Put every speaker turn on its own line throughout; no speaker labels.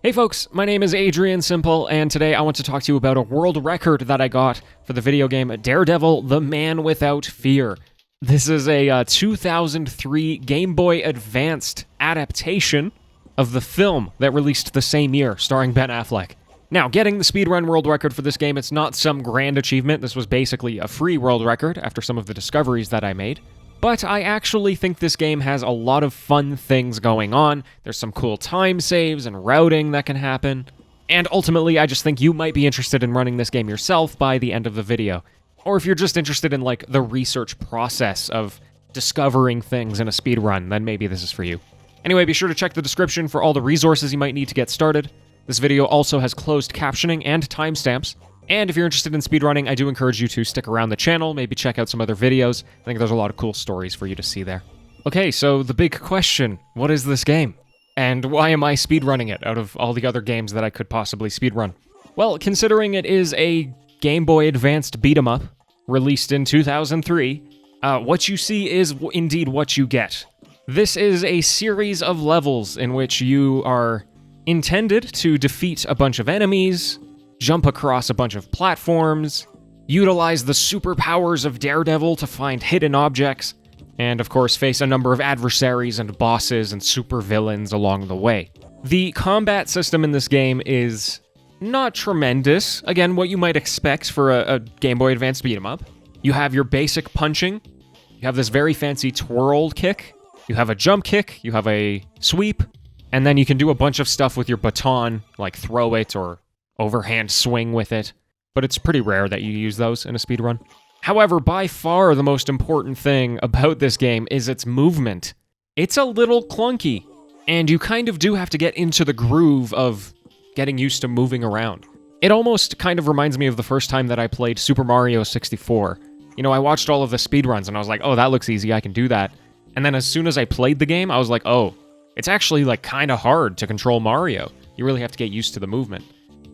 Hey folks, my name is Adrian Simple, and today I want to talk to you about a world record that I got for the video game Daredevil, The Man Without Fear. This is a 2003 Game Boy Advanced adaptation of the film that released the same year, starring Ben Affleck. Now, getting the speedrun world record for this game, it's not some grand achievement. This was basically a free world record after some of the discoveries that I made. But I actually think this game has a lot of fun things going on. There's some cool time saves and routing that can happen. And ultimately, I just think you might be interested in running this game yourself by the end of the video. Or if you're just interested in, like, the research process of discovering things in a speedrun, then maybe this is for you. Anyway, be sure to check the description for all the resources you might need to get started. This video also has closed captioning and timestamps. And if you're interested in speedrunning, I do encourage you to stick around the channel, maybe check out some other videos. I think there's a lot of cool stories for you to see there. Okay, so the big question, what is this game? And why am I speedrunning it out of all the other games that I could possibly speedrun? Well, considering it is a Game Boy Advanced beat-em-up, released in 2003, what you see is indeed what you get. This is a series of levels in which you are intended to defeat a bunch of enemies, jump across a bunch of platforms, utilize the superpowers of Daredevil to find hidden objects, and of course face a number of adversaries and bosses and supervillains along the way. The combat system in this game is not tremendous. Again, what you might expect for a Game Boy Advance beat-em-up. You have your basic punching, you have this very fancy twirl kick, you have a jump kick, you have a sweep, and then you can do a bunch of stuff with your baton, like throw it or overhand swing with it, but it's pretty rare that you use those in a speedrun. However, by far the most important thing about this game is its movement. It's a little clunky, and you kind of do have to get into the groove of getting used to moving around. It almost kind of reminds me of the first time that I played Super Mario 64. You know, I watched all of the speedruns and I was like, oh, that looks easy, I can do that. And then as soon as I played the game, I was like, oh, it's actually like kind of hard to control Mario. You really have to get used to the movement.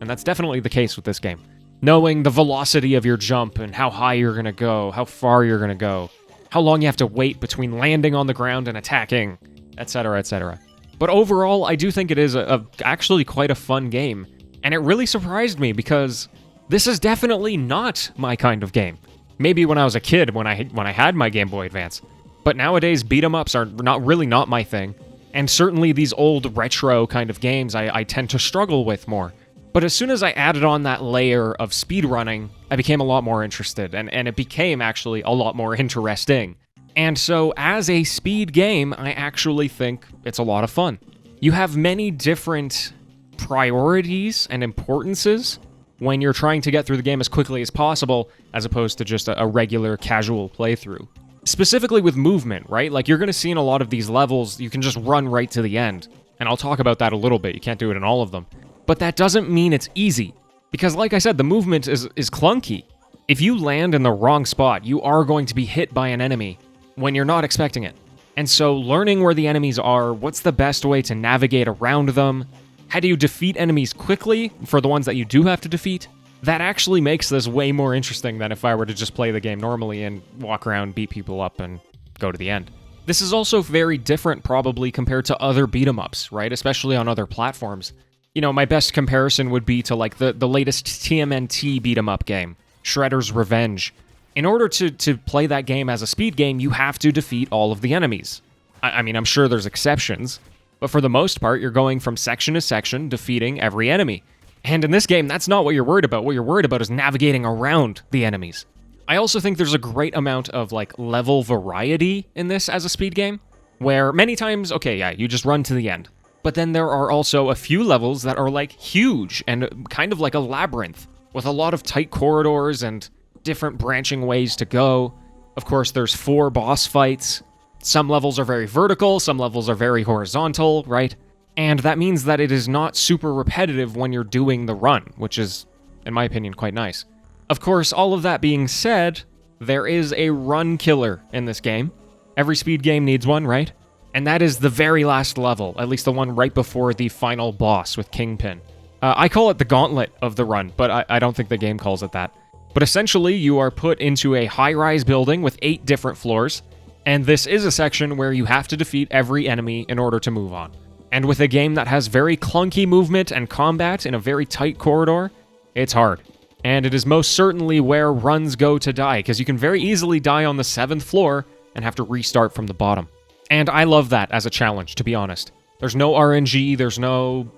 And that's definitely the case with this game. Knowing the velocity of your jump and how high you're going to go, how far you're going to go, how long you have to wait between landing on the ground and attacking, etc., etc. But overall, I do think it is actually quite a fun game. And it really surprised me because this is definitely not my kind of game. Maybe when I was a kid, when I had my Game Boy Advance. But nowadays, beat-em-ups are not my thing. And certainly these old retro kind of games I tend to struggle with more. But as soon as I added on that layer of speedrunning, I became a lot more interested, and it became actually a lot more interesting. And so, as a speed game, I actually think it's a lot of fun. You have many different priorities and importances when you're trying to get through the game as quickly as possible, as opposed to just a regular casual playthrough. Specifically with movement, right? Like, you're going to see in a lot of these levels, you can just run right to the end. And I'll talk about that a little bit. You can't do it in all of them. But that doesn't mean it's easy, because like I said, the movement is clunky. If you land in the wrong spot, you are going to be hit by an enemy when you're not expecting it. And so learning where the enemies are, what's the best way to navigate around them, how do you defeat enemies quickly for the ones that you do have to defeat, that actually makes this way more interesting than if I were to just play the game normally and walk around, beat people up, and go to the end. This is also very different probably compared to other beat-em-ups, right? Especially on other platforms. You know, my best comparison would be to, like, the latest TMNT beat-em-up game, Shredder's Revenge. In order to play that game as a speed game, you have to defeat all of the enemies. I mean, I'm sure there's exceptions, but for the most part, you're going from section to section, defeating every enemy. And in this game, that's not what you're worried about. What you're worried about is navigating around the enemies. I also think there's a great amount of, like, level variety in this as a speed game, where many times, okay, yeah, you just run to the end. But then there are also a few levels that are, like, huge and kind of like a labyrinth, with a lot of tight corridors and different branching ways to go. Of course, there's 4 boss fights. Some levels are very vertical, some levels are very horizontal, right? And that means that it is not super repetitive when you're doing the run, which is, in my opinion, quite nice. Of course, all of that being said, there is a run killer in this game. Every speed game needs one, right? And that is the very last level, at least the one right before the final boss with Kingpin. I call it the gauntlet of the run, but I don't think the game calls it that. But essentially, you are put into a high-rise building with 8 different floors, and this is a section where you have to defeat every enemy in order to move on. And with a game that has very clunky movement and combat in a very tight corridor, it's hard. And it is most certainly where runs go to die, because you can very easily die on the 7th floor and have to restart from the bottom. And I love that as a challenge, to be honest. There's no RNG, there's no,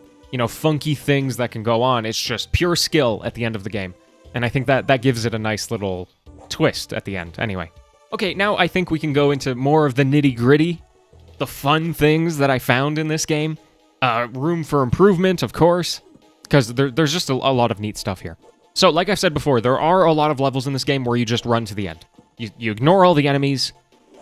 funky things that can go on. It's just pure skill at the end of the game. And I think that gives it a nice little twist at the end, anyway. Okay, now I think we can go into more of the nitty-gritty, the fun things that I found in this game. Room for improvement, of course, because there's just a lot of neat stuff here. So, like I've said before, there are a lot of levels in this game where you just run to the end. You ignore all the enemies.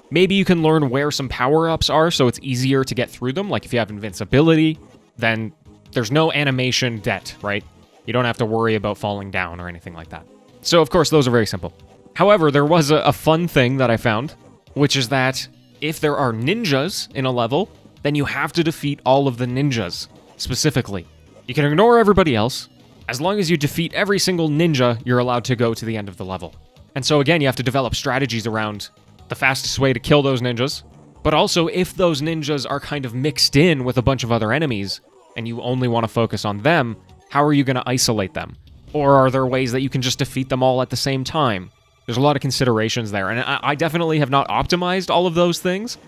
Maybe you can learn where some power-ups are, so it's easier to get through them. Like, if you have invincibility, then there's no animation debt, right? You don't have to worry about falling down or anything like that. So, of course, those are very simple. However, there was a fun thing that I found, which is that if there are ninjas in a level, then you have to defeat all of the ninjas, specifically. You can ignore everybody else. As long as you defeat every single ninja, you're allowed to go to the end of the level. And so again, you have to develop strategies around the fastest way to kill those ninjas, but also if those ninjas are kind of mixed in with a bunch of other enemies, and you only want to focus on them, how are you going to isolate them? Or are there ways that you can just defeat them all at the same time? There's a lot of considerations there, and I definitely have not optimized all of those things.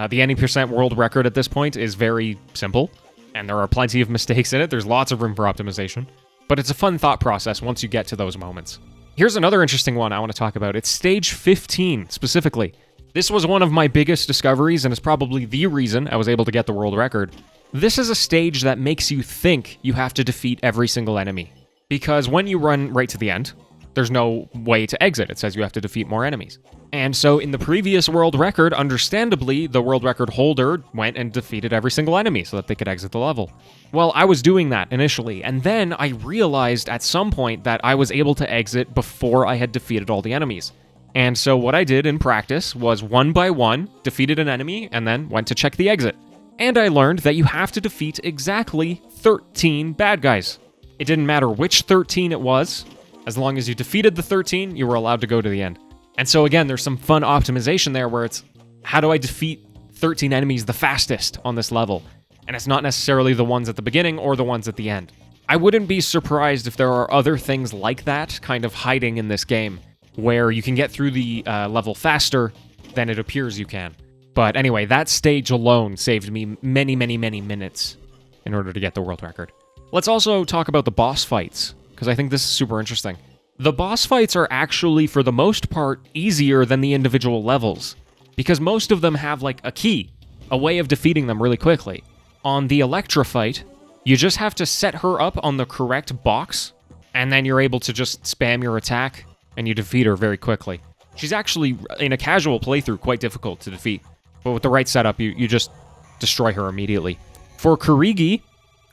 The any % world record at this point is very simple, and there are plenty of mistakes in it. There's lots of room for optimization, but it's a fun thought process once you get to those moments. Here's another interesting one I want to talk about. It's stage 15, specifically. This was one of my biggest discoveries, and is probably the reason I was able to get the world record. This is a stage that makes you think you have to defeat every single enemy, because when you run right to the end, there's no way to exit. It says you have to defeat more enemies. And so in the previous world record, understandably, the world record holder went and defeated every single enemy so that they could exit the level. Well, I was doing that initially, and then I realized at some point that I was able to exit before I had defeated all the enemies. And so what I did in practice was one by one, defeated an enemy, and then went to check the exit. And I learned that you have to defeat exactly 13 bad guys. It didn't matter which 13 it was. As long as you defeated the 13, you were allowed to go to the end. And so again, there's some fun optimization there where it's, how do I defeat 13 enemies the fastest on this level? And it's not necessarily the ones at the beginning or the ones at the end. I wouldn't be surprised if there are other things like that kind of hiding in this game, where you can get through the level faster than it appears you can. But anyway, that stage alone saved me many, many, many minutes in order to get the world record. Let's also talk about the boss fights, because I think this is super interesting. The boss fights are actually, for the most part, easier than the individual levels, because most of them have, like, a key, a way of defeating them really quickly. On the Electra fight, you just have to set her up on the correct box, and then you're able to just spam your attack, and you defeat her very quickly. She's actually, in a casual playthrough, quite difficult to defeat, but with the right setup, you just destroy her immediately. For Kurigi,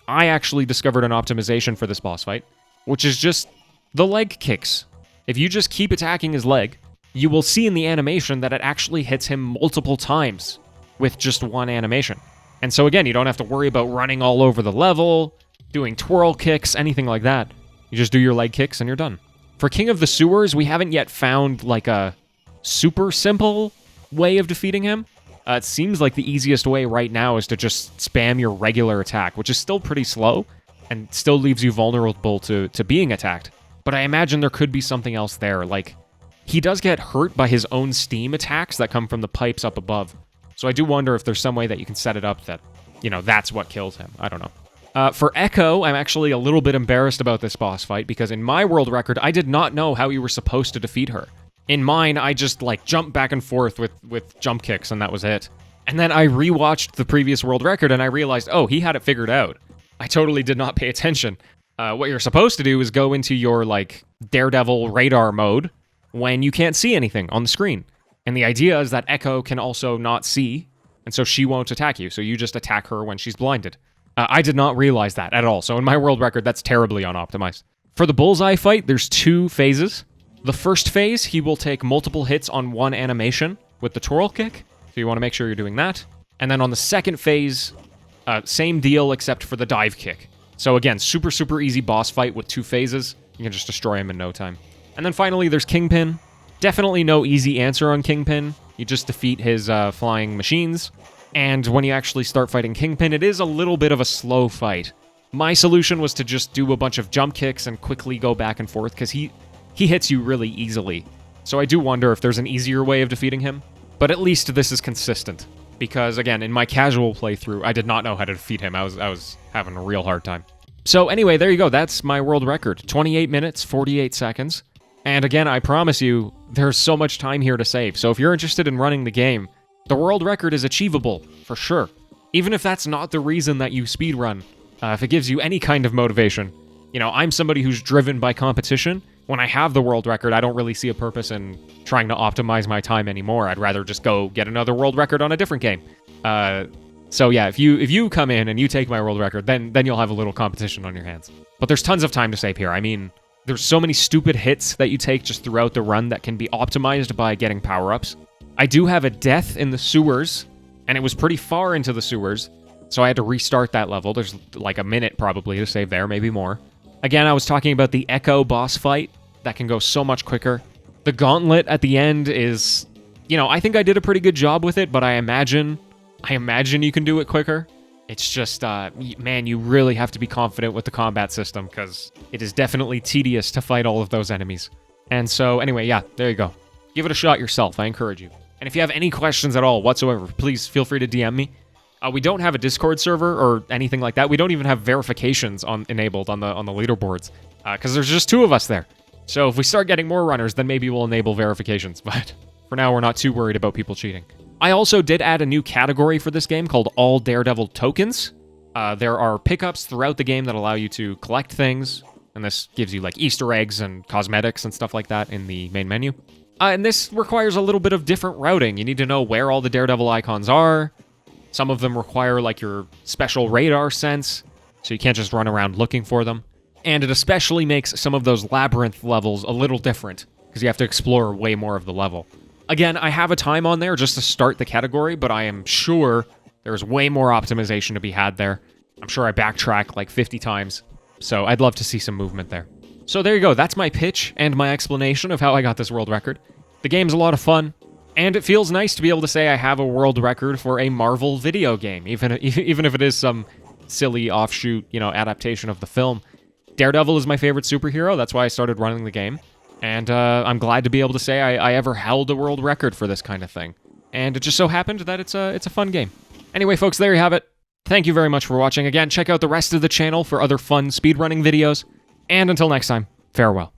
I actually discovered an optimization for this boss fight, which is just the leg kicks. If you just keep attacking his leg, you will see in the animation that it actually hits him multiple times with just one animation. And so again, you don't have to worry about running all over the level, doing twirl kicks, anything like that. You just do your leg kicks and you're done. For King of the Sewers, we haven't yet found like a super simple way of defeating him. It seems like the easiest way right now is to just spam your regular attack, which is still pretty slow and still leaves you vulnerable to being attacked. But I imagine there could be something else there, like he does get hurt by his own steam attacks that come from the pipes up above. So I do wonder if there's some way that you can set it up that, that's what kills him. I don't know. For Echo, I'm actually a little bit embarrassed about this boss fight because in my world record, I did not know how you were supposed to defeat her. In mine, I just jumped back and forth with jump kicks and that was it. And then I rewatched the previous world record and I realized, oh, he had it figured out. I totally did not pay attention. What you're supposed to do is go into your, Daredevil radar mode when you can't see anything on the screen. And the idea is that Echo can also not see, and so she won't attack you, so you just attack her when she's blinded. I did not realize that at all, so in my world record, that's terribly unoptimized. For the Bullseye fight, there's 2 phases. The first phase, he will take multiple hits on one animation with the twirl kick, so you want to make sure you're doing that. And then on the second phase, same deal except for the dive kick. So again, super, super easy boss fight with 2 phases. You can just destroy him in no time. And then finally, there's Kingpin. Definitely no easy answer on Kingpin. You just defeat his flying machines. And when you actually start fighting Kingpin, it is a little bit of a slow fight. My solution was to just do a bunch of jump kicks and quickly go back and forth, because he hits you really easily. So I do wonder if there's an easier way of defeating him. But at least this is consistent. Because, again, in my casual playthrough, I did not know how to defeat him. I was having a real hard time. So anyway, there you go. That's my world record. 28 minutes, 48 seconds. And again, I promise you, there's so much time here to save. So if you're interested in running the game, the world record is achievable, for sure. Even if that's not the reason that you speedrun, if it gives you any kind of motivation. You know, I'm somebody who's driven by competition. When I have the world record, I don't really see a purpose in trying to optimize my time anymore. I'd rather just go get another world record on a different game. So yeah, if you come in and you take my world record, then you'll have a little competition on your hands. But there's tons of time to save here. I mean, there's so many stupid hits that you take just throughout the run that can be optimized by getting power-ups. I do have a death in the sewers, and it was pretty far into the sewers, so I had to restart that level. There's like a minute probably to save there, maybe more. Again, I was talking about the Echo boss fight. That can go so much quicker. The gauntlet at the end is, you know, I think I did a pretty good job with it, but I imagine you can do it quicker. It's just, man, you really have to be confident with the combat system, because it is definitely tedious to fight all of those enemies. And so, anyway, yeah, there you go. Give it a shot yourself, I encourage you. And if you have any questions at all whatsoever, please feel free to DM me. We don't have a Discord server or anything like that. We don't even have verifications enabled on the leaderboards, because there's just 2 of us there. So if we start getting more runners, then maybe we'll enable verifications, but for now, we're not too worried about people cheating. I also did add a new category for this game called All Daredevil Tokens. There are pickups throughout the game that allow you to collect things, and this gives you like Easter eggs and cosmetics and stuff like that in the main menu. And this requires a little bit of different routing. You need to know where all the Daredevil icons are. Some of them require like your special radar sense, so you can't just run around looking for them. And it especially makes some of those labyrinth levels a little different, because you have to explore way more of the level. Again, I have a time on there just to start the category, but I am sure there's way more optimization to be had there. I'm sure I backtrack like 50 times, so I'd love to see some movement there. So there you go, that's my pitch and my explanation of how I got this world record. The game's a lot of fun, and it feels nice to be able to say I have a world record for a Marvel video game, even if it is some silly offshoot, you know, adaptation of the film. Daredevil is my favorite superhero, that's why I started running the game. And I'm glad to be able to say I ever held a world record for this kind of thing. And it just so happened that it's a fun game. Anyway, folks, there you have it. Thank you very much for watching. Again, check out the rest of the channel for other fun speedrunning videos. And until next time, farewell.